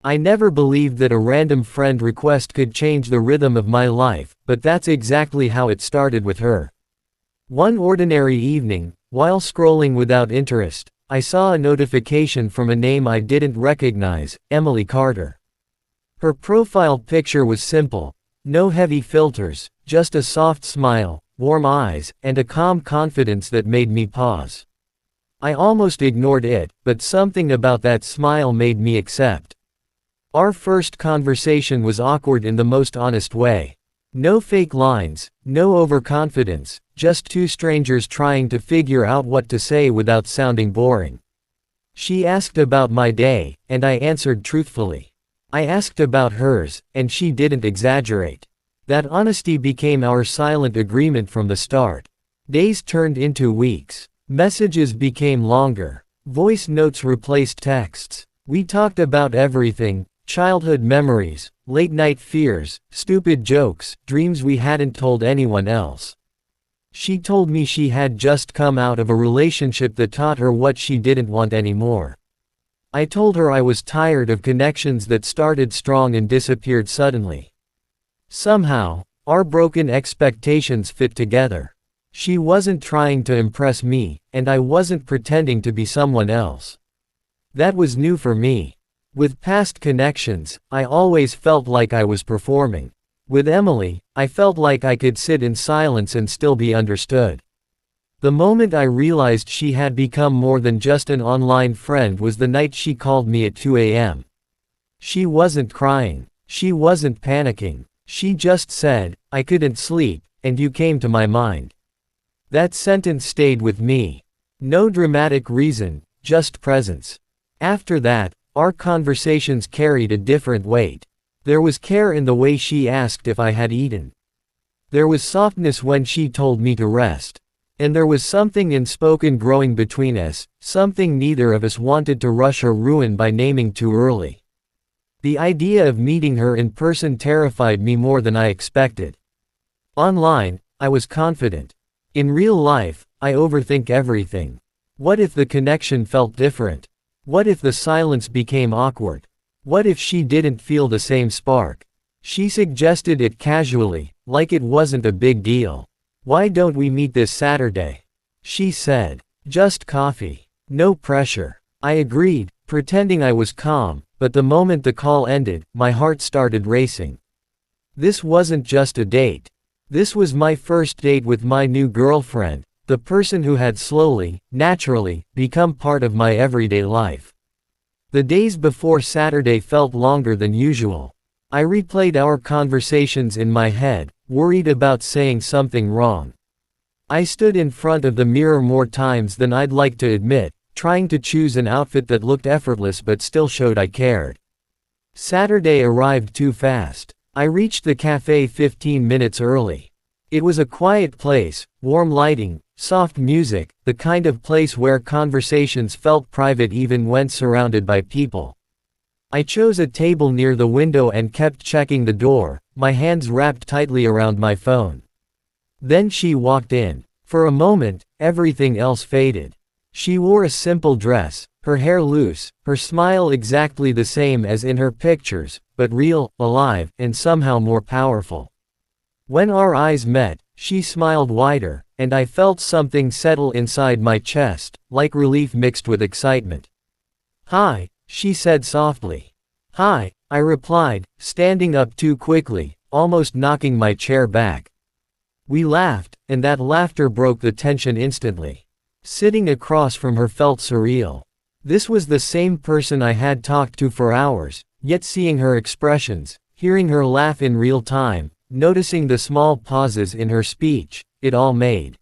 I never believed that a random friend request could change the rhythm of my life, but that's exactly how it started with her. One ordinary evening, while scrolling without interest, I saw a notification from a name I didn't recognize, Emily Carter. Her profile picture was simple, no heavy filters, just a soft smile, warm eyes, and a calm confidence that made me pause. I almost ignored it, but something about that smile made me accept. Our first conversation was awkward in the most honest way. No fake lines, no overconfidence, just two strangers trying to figure out what to say without sounding boring. She asked about my day, and I answered truthfully. I asked about hers, and she didn't exaggerate. That honesty became our silent agreement from the start. Days turned into weeks. Messages became longer. Voice notes replaced texts. We talked about everything: childhood memories, late-night fears, stupid jokes, dreams we hadn't told anyone else. She told me she had just come out of a relationship that taught her what she didn't want anymore. I told her I was tired of connections that started strong and disappeared suddenly. Somehow, our broken expectations fit together. She wasn't trying to impress me, and I wasn't pretending to be someone else. That was new for me. With past connections, I always felt like I was performing. With Emily, I felt like I could sit in silence and still be understood. The moment I realized she had become more than just an online friend was the night she called me at 2 a.m. She wasn't crying. She wasn't panicking. She just said, "I couldn't sleep, and you came to my mind." That sentence stayed with me. No dramatic reason, just presence. After that, our conversations carried a different weight. There was care in the way she asked if I had eaten. There was softness when she told me to rest. And there was something unspoken growing between us, something neither of us wanted to rush or ruin by naming too early. The idea of meeting her in person terrified me more than I expected. Online, I was confident. In real life, I overthink everything. What if the connection felt different? What if the silence became awkward? What if she didn't feel the same spark? She suggested it casually, like it wasn't a big deal. "Why don't we meet this Saturday?" she said. "Just coffee. No pressure." I agreed, pretending I was calm, but the moment the call ended, my heart started racing. This wasn't just a date. This was my first date with my new girlfriend, the person who had slowly, naturally, become part of my everyday life. The days before Saturday felt longer than usual. I replayed our conversations in my head, worried about saying something wrong. I stood in front of the mirror more times than I'd like to admit, trying to choose an outfit that looked effortless but still showed I cared. Saturday arrived too fast. I reached the cafe 15 minutes early. It was a quiet place, warm lighting, soft music, the kind of place where conversations felt private even when surrounded by people. I chose a table near the window and kept checking the door, my hands wrapped tightly around my phone. Then she walked in. For a moment, everything else faded. She wore a simple dress, her hair loose, her smile exactly the same as in her pictures, but real, alive, and somehow more powerful. When our eyes met, she smiled wider, and I felt something settle inside my chest, like relief mixed with excitement. "Hi," she said softly. "Hi," I replied, standing up too quickly, almost knocking my chair back. We laughed, and that laughter broke the tension instantly. Sitting across from her felt surreal. This was the same person I had talked to for hours, yet seeing her expressions, hearing her laugh in real time, noticing the small pauses in her speech, it all made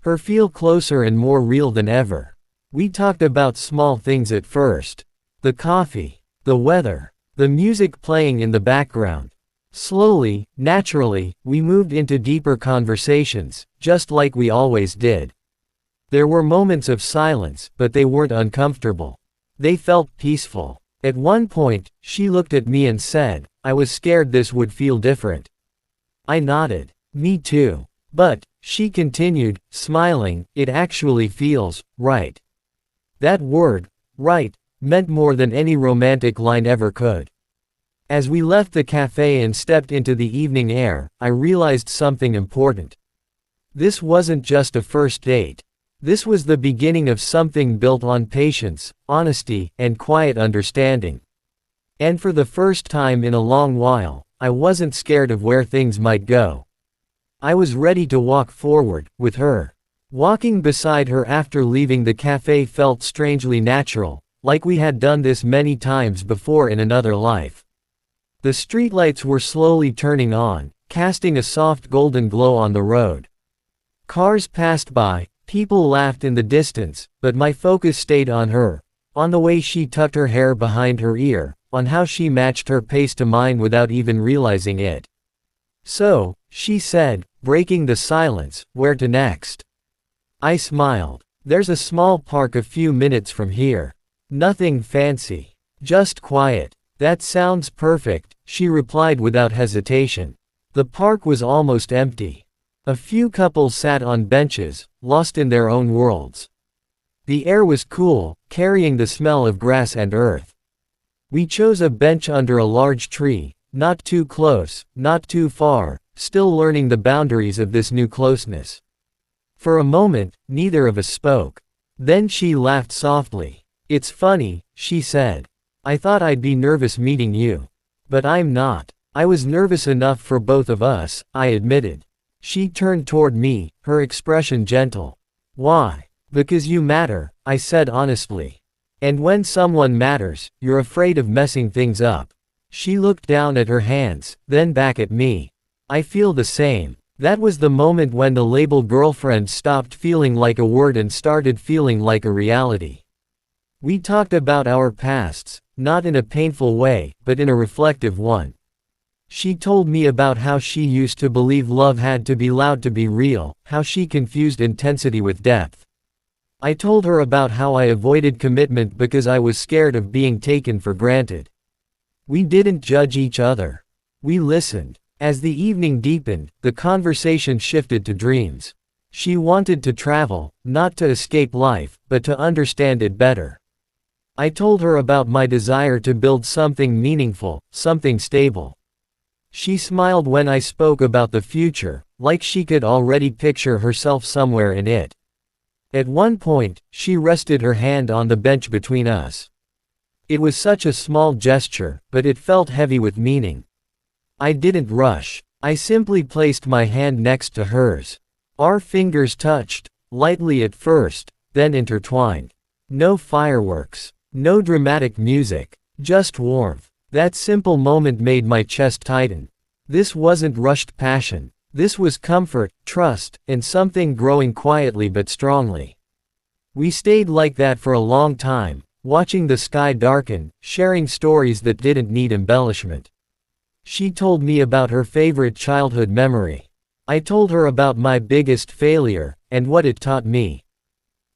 her feel closer and more real than ever. We talked about small things at first. The coffee, the weather, the music playing in the background. Slowly, naturally, we moved into deeper conversations, just like we always did. There were moments of silence, but they weren't uncomfortable. They felt peaceful. At one point, she looked at me and said, "I was scared this would feel different." I nodded. "Me too. But," she continued, smiling, "it actually feels right." That word, right, meant more than any romantic line ever could. As we left the cafe and stepped into the evening air, I realized something important. This wasn't just a first date. This was the beginning of something built on patience, honesty, and quiet understanding. And for the first time in a long while, I wasn't scared of where things might go. I was ready to walk forward, with her. Walking beside her after leaving the cafe felt strangely natural, like we had done this many times before in another life. The streetlights were slowly turning on, casting a soft golden glow on the road. Cars passed by, people laughed in the distance, but my focus stayed on her, on the way she tucked her hair behind her ear, on how she matched her pace to mine without even realizing it. "So," she said, breaking the silence, "where to next?" I smiled. "There's a small park a few minutes from here. Nothing fancy. Just quiet." "That sounds perfect," she replied without hesitation. The park was almost empty. A few couples sat on benches, lost in their own worlds. The air was cool, carrying the smell of grass and earth. We chose a bench under a large tree, not too close, not too far, still learning the boundaries of this new closeness. For a moment, neither of us spoke. Then she laughed softly. "It's funny," she said. "I thought I'd be nervous meeting you. But I'm not." "I was nervous enough for both of us," I admitted. She turned toward me, her expression gentle. "Why?" "Because you matter," I said honestly. "And when someone matters, you're afraid of messing things up." She looked down at her hands, then back at me. "I feel the same." That was the moment when the label girlfriend stopped feeling like a word and started feeling like a reality. We talked about our pasts, not in a painful way, but in a reflective one. She told me about how she used to believe love had to be loud to be real, how she confused intensity with depth. I told her about how I avoided commitment because I was scared of being taken for granted. We didn't judge each other. We listened. As the evening deepened, the conversation shifted to dreams. She wanted to travel, not to escape life, but to understand it better. I told her about my desire to build something meaningful, something stable. She smiled when I spoke about the future, like she could already picture herself somewhere in it. At one point, she rested her hand on the bench between us. It was such a small gesture, but it felt heavy with meaning. I didn't rush. I simply placed my hand next to hers. Our fingers touched, lightly at first, then intertwined. No fireworks. No dramatic music. Just warmth. That simple moment made my chest tighten. This wasn't rushed passion. This was comfort, trust, and something growing quietly but strongly. We stayed like that for a long time, watching the sky darken, sharing stories that didn't need embellishment. She told me about her favorite childhood memory. I told her about my biggest failure, and what it taught me.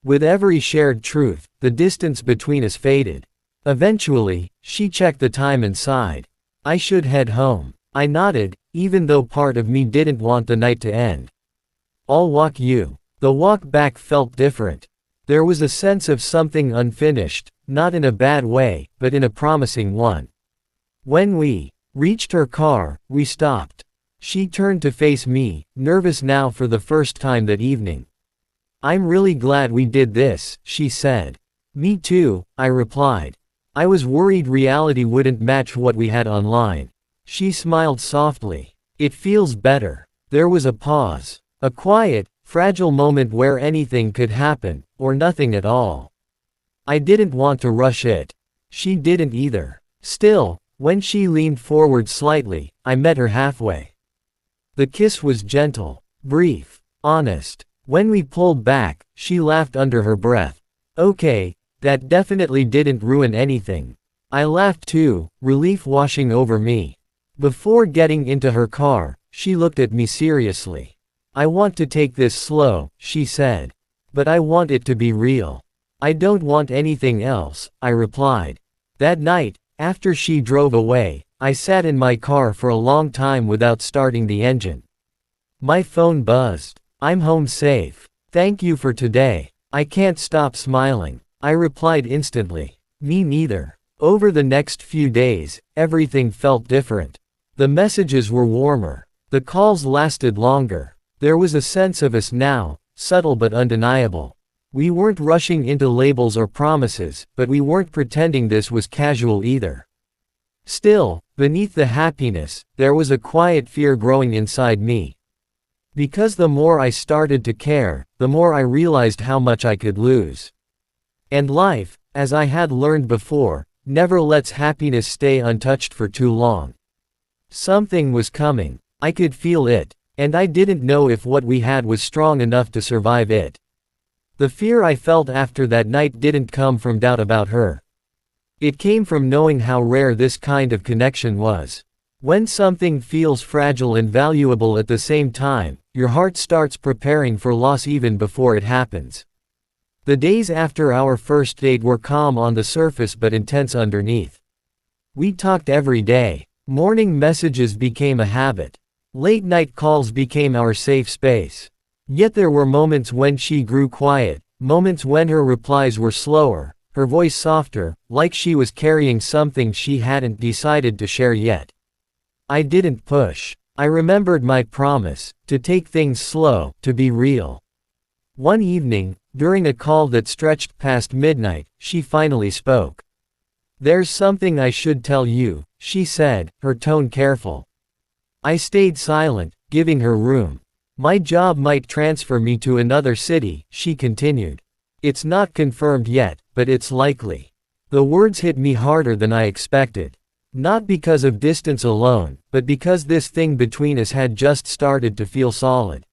With every shared truth, the distance between us faded. Eventually, she checked the time and sighed. I should head home. I nodded, even though part of me didn't want the night to end. "I'll walk you." The walk back felt different. There was a sense of something unfinished, not in a bad way, but in a promising one. When we reached her car, we stopped. She turned to face me, nervous now for the first time that evening. "I'm really glad we did this," she said. "Me too," I replied. I was worried reality wouldn't match what we had online. She smiled softly. "It feels better." There was a pause. A quiet, fragile moment where anything could happen, or nothing at all. I didn't want to rush it. She didn't either. Still, when she leaned forward slightly, I met her halfway. The kiss was gentle, brief, honest. When we pulled back, she laughed under her breath. "Okay, that definitely didn't ruin anything." I laughed too, relief washing over me. Before getting into her car, she looked at me seriously. "I want to take this slow," she said. "But I want it to be real." "I don't want anything else," I replied. That night, after she drove away, I sat in my car for a long time without starting the engine. My phone buzzed. "I'm home safe. Thank you for today." "I can't stop smiling," I replied instantly. Me neither. Over the next few days, everything felt different. The messages were warmer. The calls lasted longer. There was a sense of us now, subtle but undeniable. We weren't rushing into labels or promises, but we weren't pretending this was casual either. Still, beneath the happiness, there was a quiet fear growing inside me. Because the more I started to care, the more I realized how much I could lose. And life, as I had learned before, never lets happiness stay untouched for too long. Something was coming. I could feel it, and I didn't know if what we had was strong enough to survive it. The fear I felt after that night didn't come from doubt about her. It came from knowing how rare this kind of connection was. When something feels fragile and valuable at the same time, your heart starts preparing for loss even before it happens. The days after our first date were calm on the surface but intense underneath. We talked every day. Morning messages became a habit. Late night calls became our safe space. Yet there were moments when she grew quiet, moments when her replies were slower, her voice softer, like she was carrying something she hadn't decided to share yet. I didn't push. I remembered my promise, to take things slow, to be real. One evening, during a call that stretched past midnight, she finally spoke. "There's something I should tell you," she said, her tone careful. I stayed silent, giving her room. "My job might transfer me to another city," she continued. "It's not confirmed yet, but it's likely." The words hit me harder than I expected. Not because of distance alone, but because this thing between us had just started to feel solid.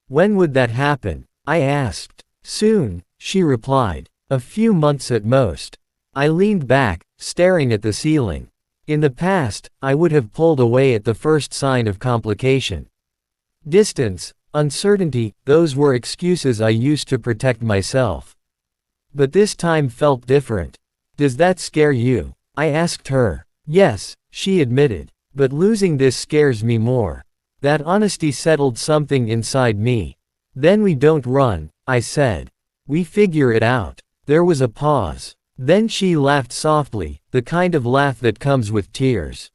"When would that happen?" I asked. "Soon," she replied. "A few months at most." I leaned back, staring at the ceiling. In the past, I would have pulled away at the first sign of complication. Distance, uncertainty, those were excuses I used to protect myself. But this time felt different. "Does that scare you?" I asked her. "Yes," she admitted. "But losing this scares me more." That honesty settled something inside me. "Then we don't run," I said. "We figure it out." There was a pause. Then she laughed softly, the kind of laugh that comes with tears.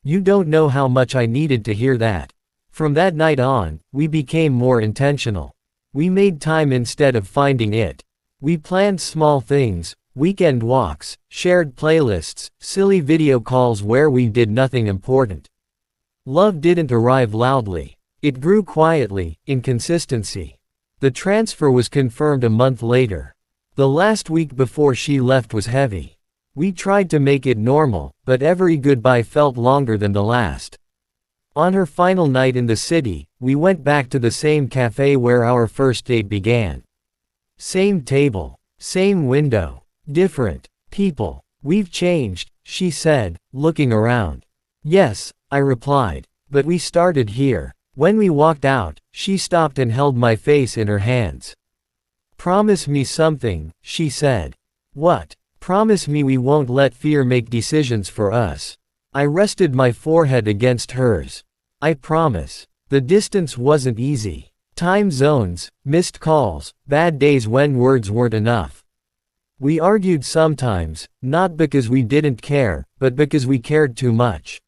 You don't know how much I needed to hear that. From that night on, we became more intentional. We made time instead of finding it. We planned small things, weekend walks, shared playlists, silly video calls where we did nothing important. Love didn't arrive loudly. It grew quietly, in consistency. The transfer was confirmed a month later. The last week before she left was heavy. We tried to make it normal, but every goodbye felt longer than the last. On her final night in the city, we went back to the same cafe where our first date began. Same table, same window, different people. "We've changed," she said, looking around. "Yes," I replied. "But we started here." When we walked out, she stopped and held my face in her hands. "Promise me something," she said. "What?" "Promise me we won't let fear make decisions for us." I rested my forehead against hers. "I promise." The distance wasn't easy. Time zones, missed calls, bad days when words weren't enough. We argued sometimes, not because we didn't care, but because we cared too much.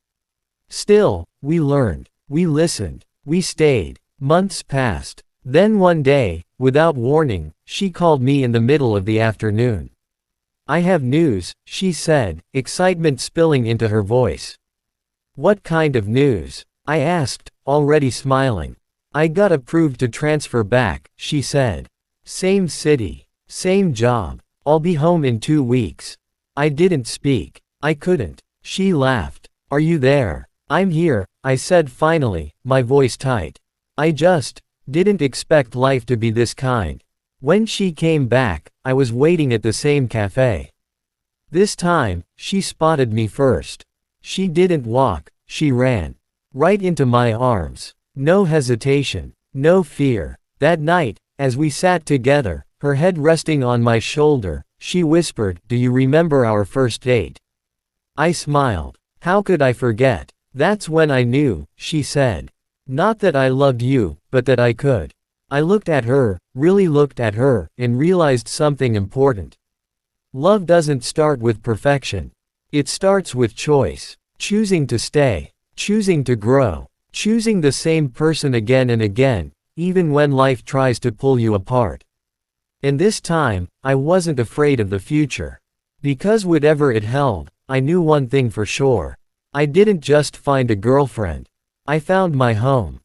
Still, we learned. We listened. We stayed. Months passed. Then one day, without warning, she called me in the middle of the afternoon. "I have news," she said, excitement spilling into her voice. "What kind of news?" I asked, already smiling. "I got approved to transfer back," she said. "Same city. Same job. I'll be home in 2 weeks." I didn't speak. I couldn't. She laughed. "Are you there?" "I'm here," I said finally, my voice tight. I just didn't expect life to be this kind. When she came back, I was waiting at the same cafe. This time, she spotted me first. She didn't walk, she ran. Right into my arms. No hesitation. No fear. That night, as we sat together, her head resting on my shoulder, she whispered, "Do you remember our first date?" I smiled. "How could I forget? That's when I knew," she said. "Not that I loved you, but that I could." I looked at her, really looked at her, and realized something important. Love doesn't start with perfection. It starts with choice. Choosing to stay. Choosing to grow. Choosing the same person again and again, even when life tries to pull you apart. And this time, I wasn't afraid of the future. Because whatever it held, I knew one thing for sure. I didn't just find a girlfriend. I found my home.